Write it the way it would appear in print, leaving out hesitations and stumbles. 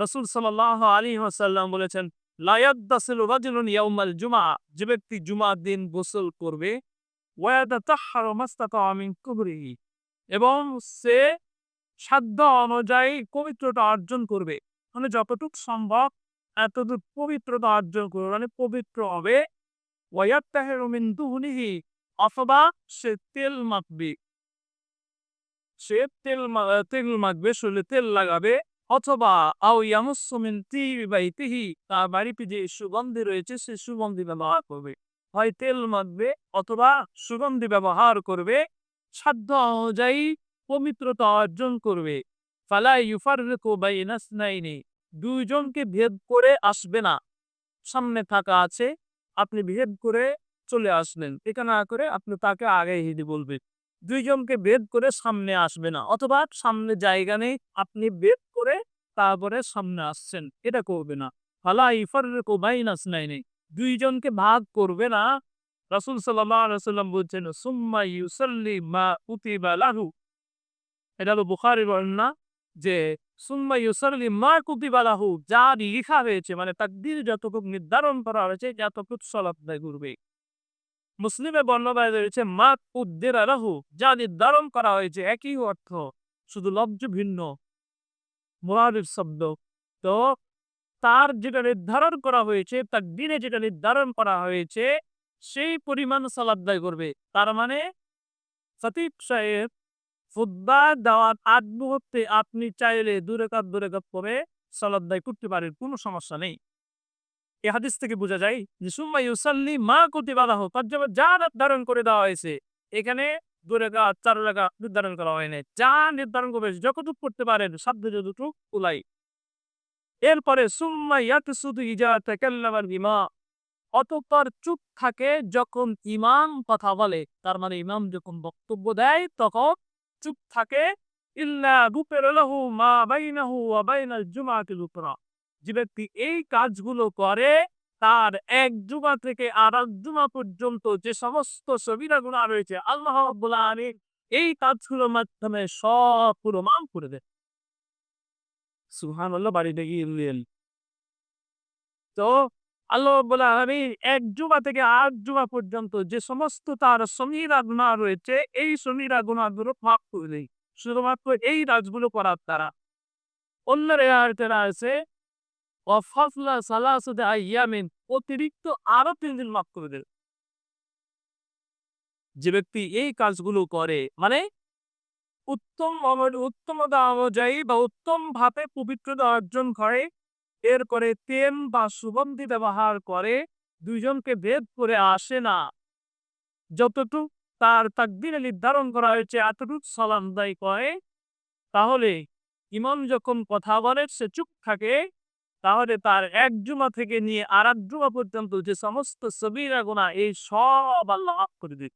রাসূল সাল্লাল্লাহু আলাইহি ওয়াসাল্লাম বলেছেন, লা ইয়াগতাসিলু রাজুলুন ইয়াউমাল জুমআহ, যে ব্যক্তি জুমার দিন গোসল করবে, ওয়া ইয়াতাতাহহারু মাসতাতা মিন কুবরিহি, এবং সে সাধ্য অনুযায়ী পবিত্রতা অর্জন করবে। মানে যতটুক সম্ভব এতটুক পবিত্রতা অর্জন করবে, মানে পবিত্র হবে। ওয়া ইয়াত্তাহিরু মিন দুহনিহি, অথবা সে তেল মাখবে। সে তেল মাখবে, শরীরে তেল লাগাবে, অথবা আও ইয়ামাসসু মিন তিবি বাইতিহি, তার বাড়িতে যে সুগন্ধি রয়েছে সে সুগন্ধি ব্যবহার করবে। হয় তেল মাখবে অথবা সুগন্ধি ব্যবহার করবে, সাধ্য অনুযায়ী পবিত্রতা অর্জন করবে। ফালা ইউফাররিকু বাইনা ইসনাইনি, দুইজনকে ভেদ করে আসবে না। সামনে থাকা আছে, আপনি ভেদ করে চলে আসলেন, এটা না করে আপনি তাকে আগে হেঁটে বলবেন। দুইজনকে ভেদ করে সামনে আসবে না, অথবা সামনে জায়গা নেই, আপনি ভেদ করে তারপরে সামনে আসছেন, এটা করবে না। ফালা ইউফাররিকু বাইনা ইসনাইনি, দুইজনকে ভাগ করবে না। রাসূল সাল্লাল্লাহু আলাইহি ওয়াসাল্লাম বলছেন, সুম্মা ইউসাল্লি মা কুতিবা লাহু, এটা হলো বুখারীর বর্ণনা, যে সুম্মা ইউসাল্লি মা কুতিবা লাহু, যা লিখা হয়েছে, মানে তাকদীর যতটুকু নির্ধারণ করা হয়েছে যতটুকু সালাত আদায় করবে। মুসলিমে বর্ণনায় রয়েছে মা কুদ্দিরা লাহু, যা নির্ধারণ করা হয়েছে, একই অর্থ, শুধু লফজ ভিন্ন, মুরাদিফ শব্দ। তো তার যেটা নির্ধারণ করা হয়েছে, তাকদীরে যেটা নির্ধারণ করা হয়েছে, সেই পরিমাণ সালাত আদায় করবে। তার মানে খতীব সাহেব খুতবা দেওয়ার আগ মুহূর্তে আপনি চাইলে ২ রাকাত ২ রাকাত করে সালাত আদায় করতে পারেন, কোনো সমস্যা নেই। এই হাদিস থেকে বোঝা যায় যে সুম্মা ইউসাল্লি মা কুতিবা লাহু, তার জন্য যা নির্ধারণ করে দেওয়া হয়েছে, এখানে ২ রাকাত ৪ রাকাত নির্ধারণ করা হয় নাই। যা নির্ধারণ করবে যতটুকু করতে পারেন, সাধ্য যতটুকু কুলাই। এরপরে সুম্মা ইয়াকসুদু ইজা তাকাল্লামাল ইমাম, অতঃপর চুপ থাকে যখন ইমাম কথা বলে। তার মানে ইমাম যখন বক্তব্য দেয় তখন চুপ থাকে। ইল্লা গুফিরা লাহু মা বাইনাহু ওয়া বাইনাল জুমআতিল উখরা, যে ব্যক্তি এই কাজগুলো করে তার এক জুমা থেকে আরেক জুমা পর্যন্ত যে সমস্ত সগীরা গুনাহ রয়েছে, আল্লাহ রাব্বুল আলামিন এই কাজগুলোর মাধ্যমে সবগুলো মাফ করে দেন। সুবহানাল্লাহ, বাড়িটা গিয়ে তো আল্লাহ রাব্বুল আলামিন এক জুমা থেকে আরেক জুমা পর্যন্ত যে সমস্ত তার সগীরা গুনাহ রয়েছে, এই সগীরা গুনাহগুলো মাফ করে দেয় শুধুমাত্র এই কাজগুলো করার দ্বারা। অন্য রেওয়ায়েতে আছে ওয়া ফাযলা সালাসাতি আইয়ামিন, অতিরিক্ত আরো ৩ দিন মাফ করে দেন। যে ব্যক্তি এই কাজগুলো করে, মানে উত্তমতা অনুযায়ী বা উত্তম ভাবে পবিত্রতা অর্জন করে, এরপরে তেল বা সুগন্ধি ব্যবহার করে, দুইজনকে ভেদ করে আসে না, যতটুক তার তাকদীরে নির্ধারণ করা হয়েছে এতটুক সালাত আদায় করে, তাহলে ইমাম যখন কথা বলে সে চুপ থাকে, তাহলে তার এক জুমা থেকে নিয়ে আরেক জুমা পর্যন্ত যে সমস্ত সগীরা গুনাহ, এই সব আল্লাহ মাফ করে দেন।